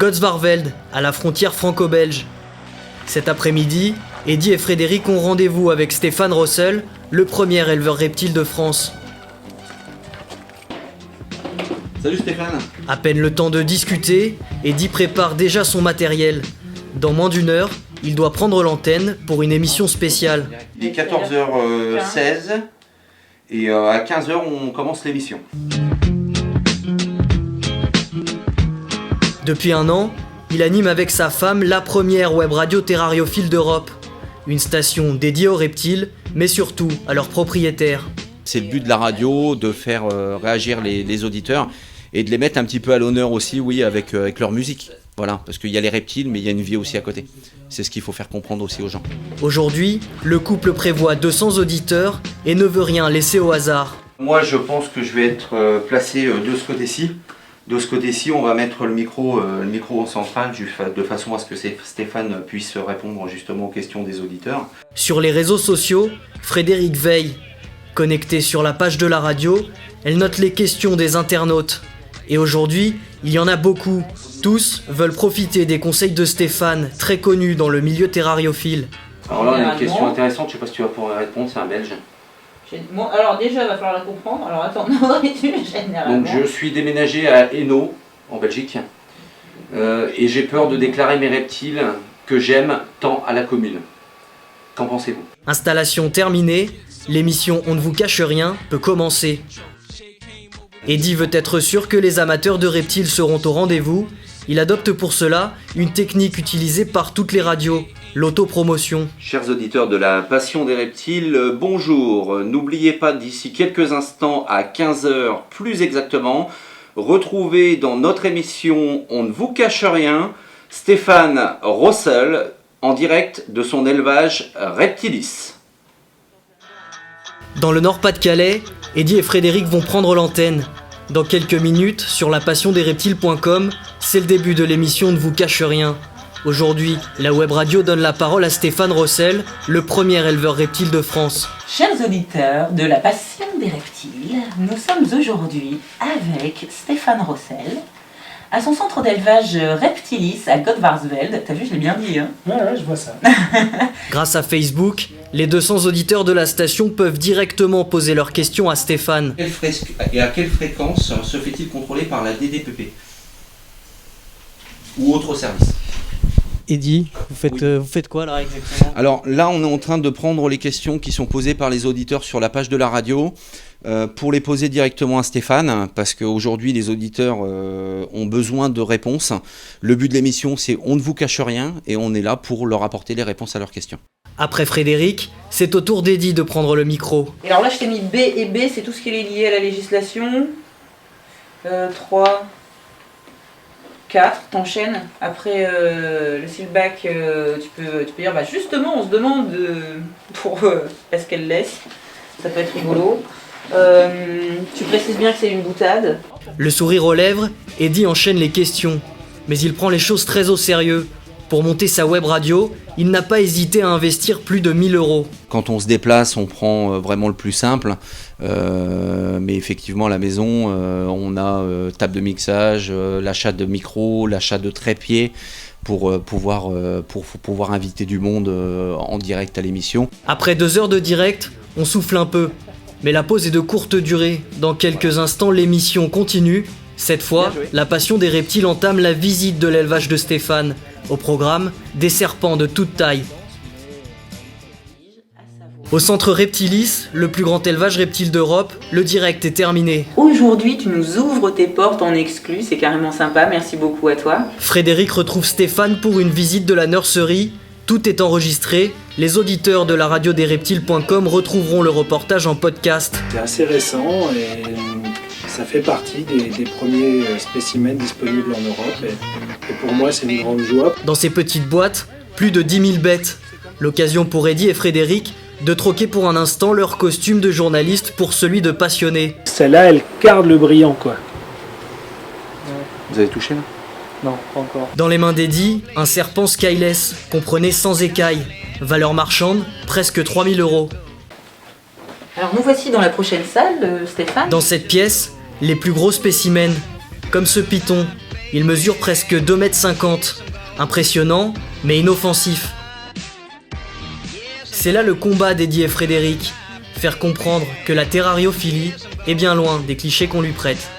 Gottsvarveld, à la frontière franco-belge. Cet après-midi, Eddy et Frédéric ont rendez-vous avec Stéphane Rossel, le premier éleveur reptile de France. Salut Stéphane. À peine le temps de discuter, Eddy prépare déjà son matériel. Dans moins d'une heure, il doit prendre l'antenne pour une émission spéciale. Il est 14h16 et à 15h on commence l'émission. Depuis un an, il anime avec sa femme la première web radio terrariophile d'Europe. Une station dédiée aux reptiles, mais surtout à leurs propriétaires. C'est le but de la radio, de faire réagir les auditeurs et de les mettre un petit peu à l'honneur aussi, oui, avec leur musique. Voilà, parce qu'il y a les reptiles, mais il y a une vie aussi à côté. C'est ce qu'il faut faire comprendre aussi aux gens. Aujourd'hui, le couple prévoit 200 auditeurs et ne veut rien laisser au hasard. Moi, je pense que je vais être placé de ce côté-ci. De ce côté-ci, on va mettre le micro en centrale, de façon à ce que Stéphane puisse répondre justement aux questions des auditeurs. Sur les réseaux sociaux, Frédéric veille. Connectée sur la page de la radio, elle note les questions des internautes. Et aujourd'hui, il y en a beaucoup. Tous veulent profiter des conseils de Stéphane, très connu dans le milieu terrariophile. Alors là, on a une question intéressante, je ne sais pas si tu vas pouvoir répondre, c'est un Belge. Bon, alors déjà, il va falloir la comprendre. Alors attends, nourriture généralement. Donc je suis déménagé à Hainaut, en Belgique, et j'ai peur de déclarer mes reptiles que j'aime tant à la commune. Qu'en pensez-vous ? Installation terminée, l'émission On ne vous cache rien peut commencer. Eddy veut être sûr que les amateurs de reptiles seront au rendez-vous. Il adopte pour cela une technique utilisée par toutes les radios, l'autopromotion. Chers auditeurs de la Passion des Reptiles, bonjour. N'oubliez pas d'ici quelques instants à 15h plus exactement, retrouver dans notre émission On ne vous cache rien, Stéphane Rossel en direct de son élevage Reptilis. Dans le Nord-Pas-de-Calais, Eddy et Frédéric vont prendre l'antenne. Dans quelques minutes, sur lapassiondereptiles.com, c'est le début de l'émission Ne vous cache rien. Aujourd'hui, la web radio donne la parole à Stéphane Rossel, le premier éleveur reptile de France. Chers auditeurs de la Passion des Reptiles, nous sommes aujourd'hui avec Stéphane Rossel, à son centre d'élevage Reptilis à Gottsvarveld. T'as vu, je l'ai bien dit, hein ? Ouais, je vois ça. Grâce à Facebook, les 200 auditeurs de la station peuvent directement poser leurs questions à Stéphane. Et à quelle fréquence se fait-il contrôler par la DDPP ou autre service ? Eddy, vous faites quoi là exactement ? Alors là, on est en train de prendre les questions qui sont posées par les auditeurs sur la page de la radio pour les poser directement à Stéphane, parce qu'aujourd'hui, les auditeurs ont besoin de réponses. Le but de l'émission, c'est On ne vous cache rien, et on est là pour leur apporter les réponses à leurs questions. Après Frédéric, c'est au tour d'Eddy de prendre le micro. Et alors là, je t'ai mis B et B, c'est tout ce qui est lié à la législation. 3, 4, t'enchaînes. Après le sealback, tu peux dire, bah justement, on se demande pour est-ce qu'elle laisse. Ça peut être rigolo. Tu précises bien que c'est une boutade. Le sourire aux lèvres, Eddy enchaîne les questions. Mais il prend les choses très au sérieux. Pour monter sa web radio, il n'a pas hésité à investir plus de 1000 €. Quand on se déplace, on prend vraiment le plus simple. Mais effectivement, à la maison, on a table de mixage, l'achat de micros, l'achat de trépieds pour pouvoir inviter du monde en direct à l'émission. Après 2 heures de direct, on souffle un peu. Mais la pause est de courte durée. Dans quelques instants, l'émission continue. Cette fois, la Passion des Reptiles entame la visite de l'élevage de Stéphane. Au programme, des serpents de toute taille. Au centre Reptilis, le plus grand élevage reptile d'Europe, le direct est terminé. Aujourd'hui, tu nous ouvres tes portes en exclu, c'est carrément sympa, merci beaucoup à toi. Frédéric retrouve Stéphane pour une visite de la nurserie. Tout est enregistré. Les auditeurs de la radio des reptiles.com retrouveront le reportage en podcast. C'est assez récent et ça fait partie des premiers spécimens disponibles en Europe. Et pour moi, c'est une grande joie. Dans ces petites boîtes, plus de 10 000 bêtes. L'occasion pour Eddy et Frédéric de troquer pour un instant leur costume de journaliste pour celui de passionné. Celle-là, elle garde le brillant, quoi. Vous avez touché là ? Non, pas encore. Dans les mains d'Eddy, un serpent skyless, comprenez sans écailles. Valeur marchande, presque 3000 €. Alors nous voici dans la prochaine salle, Stéphane. Dans cette pièce, les plus gros spécimens, comme ce python, Il mesure presque 2,50 m. Impressionnant, mais inoffensif. C'est là le combat d'Eddie et Frédéric. Faire comprendre que la terrariophilie est bien loin des clichés qu'on lui prête.